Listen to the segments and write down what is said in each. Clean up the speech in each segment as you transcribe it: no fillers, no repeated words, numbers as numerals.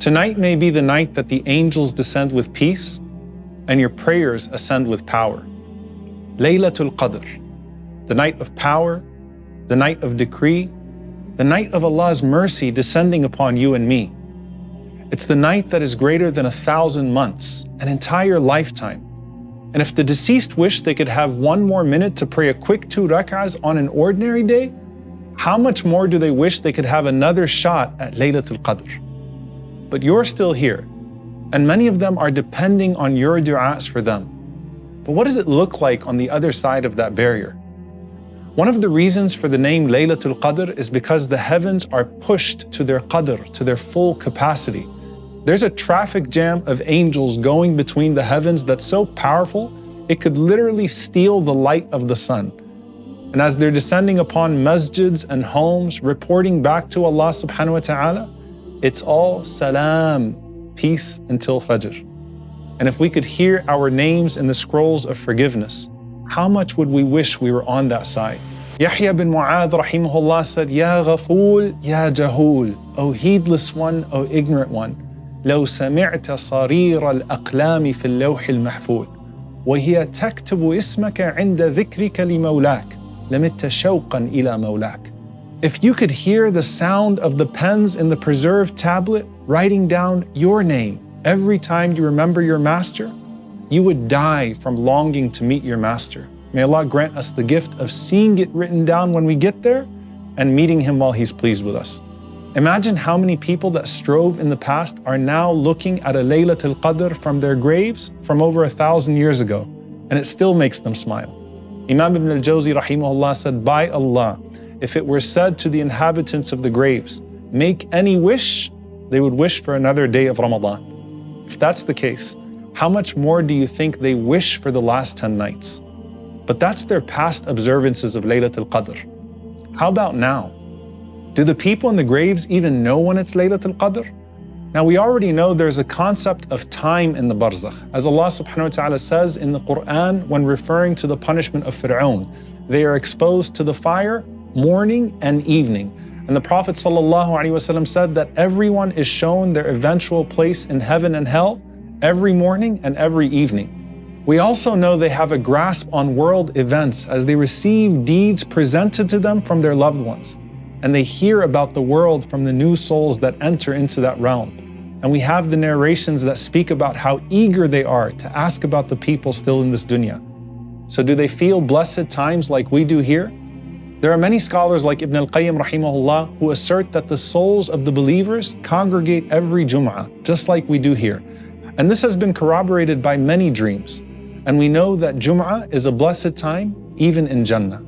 Tonight may be the night that the angels descend with peace and your prayers ascend with power. Laylatul Qadr, the night of power, the night of decree, the night of Allah's mercy descending upon you and me. It's the night that is greater than 1,000 months, an entire lifetime. And if the deceased wished they could have one more minute to pray a quick 2 rak'ahs on an ordinary day, how much more do they wish they could have another shot at Laylatul Qadr? But you're still here, and many of them are depending on your du'as for them. But what does it look like on the other side of that barrier? One of the reasons for the name Laylatul Qadr is because the heavens are pushed to their qadr, to their full capacity. There's a traffic jam of angels going between the heavens that's so powerful, it could literally steal the light of the sun. And as they're descending upon masjids and homes, reporting back to Allah subhanahu wa ta'ala, it's all salam, peace until Fajr. And if we could hear our names in the scrolls of forgiveness, how much would we wish we were on that side? Yahya bin Mu'adh rahimahullah said, Ya Ghaful, Ya Jahul, O heedless one, O ignorant one, لو سمعت صرير الأقلام في اللوح المحفوظ وهي تكتب اسمك عند ذكرك لمولاك لمت شوقا إلى مولاك. If you could hear the sound of the pens in the preserved tablet writing down your name every time you remember your master, you would die from longing to meet your master. May Allah grant us the gift of seeing it written down when we get there and meeting him while he's pleased with us. Imagine how many people that strove in the past are now looking at a Laylatul Qadr from their graves from over 1,000 years ago, and it still makes them smile. Imam Ibn al-Jawzi rahimahullah said, by Allah, if it were said to the inhabitants of the graves, make any wish, they would wish for another day of Ramadan. If that's the case, how much more do you think they wish for the last 10 nights? But that's their past observances of Laylatul Qadr. How about now? Do the people in the graves even know when it's Laylatul Qadr? Now we already know there's a concept of time in the barzakh. As Allah subhanahu wa ta'ala says in the Qur'an when referring to the punishment of Fir'aun, they are exposed to the fire morning and evening. And the Prophet ﷺ said that everyone is shown their eventual place in heaven and hell every morning and every evening. We also know they have a grasp on world events as they receive deeds presented to them from their loved ones. And they hear about the world from the new souls that enter into that realm. And we have the narrations that speak about how eager they are to ask about the people still in this dunya. So do they feel blessed times like we do here? There are many scholars like Ibn al-Qayyim rahimahullah who assert that the souls of the believers congregate every Jum'ah, just like we do here. And this has been corroborated by many dreams. And we know that Jum'ah is a blessed time even in Jannah.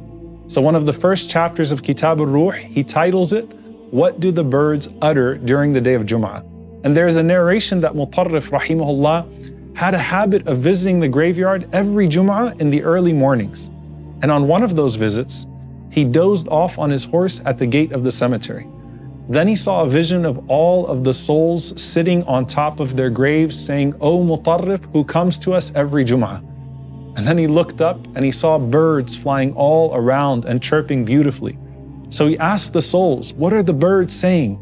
So one of the first chapters of Kitab al-Ruh, he titles it, What Do the Birds Utter During the Day of Jum'ah? And there is a narration that Mutarrif rahimahullah had a habit of visiting the graveyard every Jum'ah in the early mornings. And on one of those visits, he dozed off on his horse at the gate of the cemetery. Then he saw a vision of all of the souls sitting on top of their graves saying, O Mutarrif, who comes to us every Jum'ah. And then he looked up and he saw birds flying all around and chirping beautifully. So he asked the souls, what are the birds saying?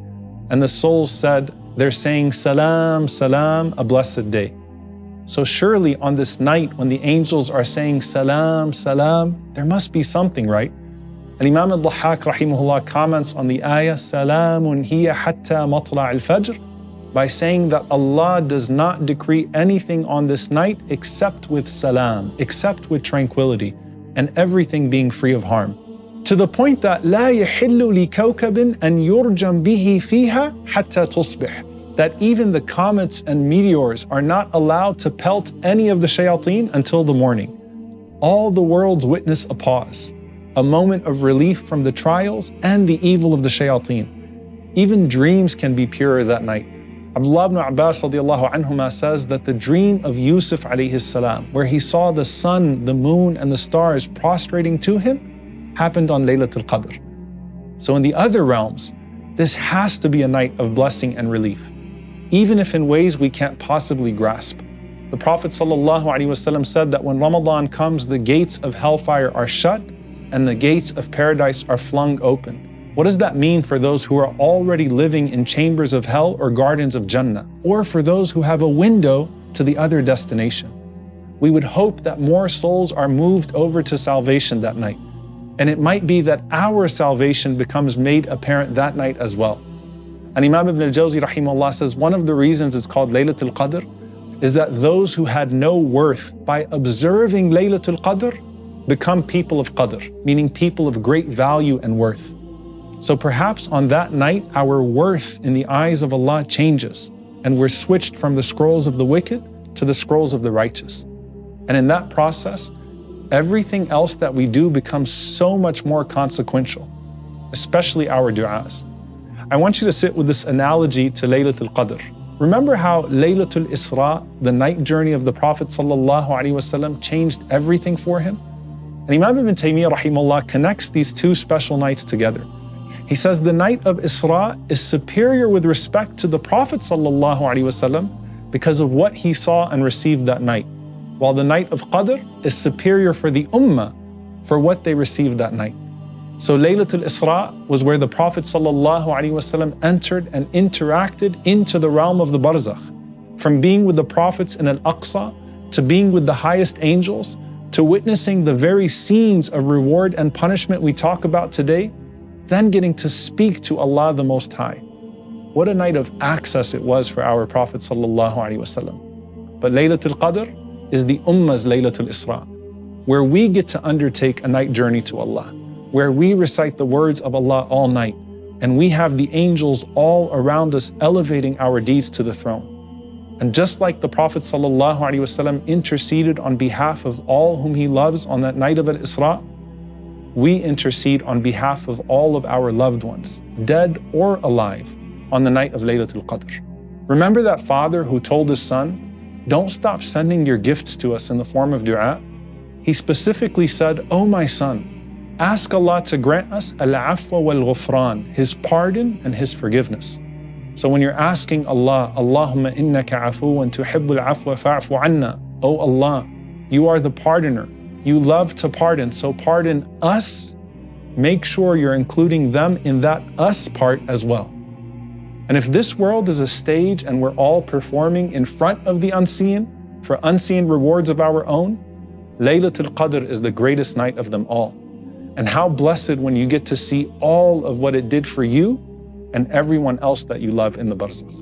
And the souls said, they're saying, Salam, Salam, a blessed day. So surely on this night when the angels are saying Salam, Salam, there must be something, right? And Imam al-Dhahhak rahimahullah comments on the ayah, Salamun hiya hatta matla' al-fajr, by saying that Allah does not decree anything on this night except with salam, except with tranquility, and everything being free of harm. To the point that لا يحل لكوكب أن يرجم به فيها حتى تصبح, that even the comets and meteors are not allowed to pelt any of the shayateen until the morning. All the worlds witness a pause, a moment of relief from the trials and the evil of the shayateen. Even dreams can be purer that night. Abdullah ibn Abbas radiallahu anhuma says that the dream of Yusuf alayhi salam, where he saw the sun, the moon, and the stars prostrating to him, happened on Laylatul Qadr. So in the other realms, this has to be a night of blessing and relief, even if in ways we can't possibly grasp. The Prophet ﷺ said that when Ramadan comes, the gates of hellfire are shut and the gates of paradise are flung open. What does that mean for those who are already living in chambers of hell or gardens of Jannah, or for those who have a window to the other destination? We would hope that more souls are moved over to salvation that night. And it might be that our salvation becomes made apparent that night as well. And Imam Ibn al-Jawzi rahimahullah says one of the reasons it's called Laylatul Qadr is that those who had no worth by observing Laylatul Qadr become people of Qadr, meaning people of great value and worth. So perhaps on that night, our worth in the eyes of Allah changes and we're switched from the scrolls of the wicked to the scrolls of the righteous. And in that process, everything else that we do becomes so much more consequential, especially our du'as. I want you to sit with this analogy to Laylatul Qadr. Remember how Laylatul Isra, the night journey of the Prophet ﷺ, changed everything for him? And Imam Ibn Taymiyyah rahimahullah connects these two special nights together. He says the night of Isra is superior with respect to the Prophet ﷺ because of what he saw and received that night, while the night of Qadr is superior for the Ummah for what they received that night. So Laylatul Isra was where the Prophet ﷺ entered and interacted into the realm of the Barzakh. From being with the prophets in Al-Aqsa, to being with the highest angels, to witnessing the very scenes of reward and punishment we talk about today, then getting to speak to Allah the Most High. What a night of access it was for our Prophet ﷺ. But Laylatul Qadr is the Ummah's Laylatul Isra, where we get to undertake a night journey to Allah, where we recite the words of Allah all night, and we have the angels all around us elevating our deeds to the throne. And just like the Prophet ﷺ interceded on behalf of all whom he loves on that night of Al-Isra, we intercede on behalf of all of our loved ones, dead or alive, on the night of Laylatul Qadr. Remember that father who told his son, "Don't stop sending your gifts to us in the form of dua"? He specifically said, "Oh my son, ask Allah to grant us al-afwa wal-ghufran, His pardon and His forgiveness." So when you're asking Allah, Allahumma innaka afuwan tuhibbul afwa fa'fu anna, oh Allah, you are the pardoner, you love to pardon, so pardon us. Make sure you're including them in that us part as well. And if this world is a stage and we're all performing in front of the unseen for unseen rewards of our own, Laylatul Qadr is the greatest night of them all. And how blessed when you get to see all of what it did for you and everyone else that you love in the barzakh.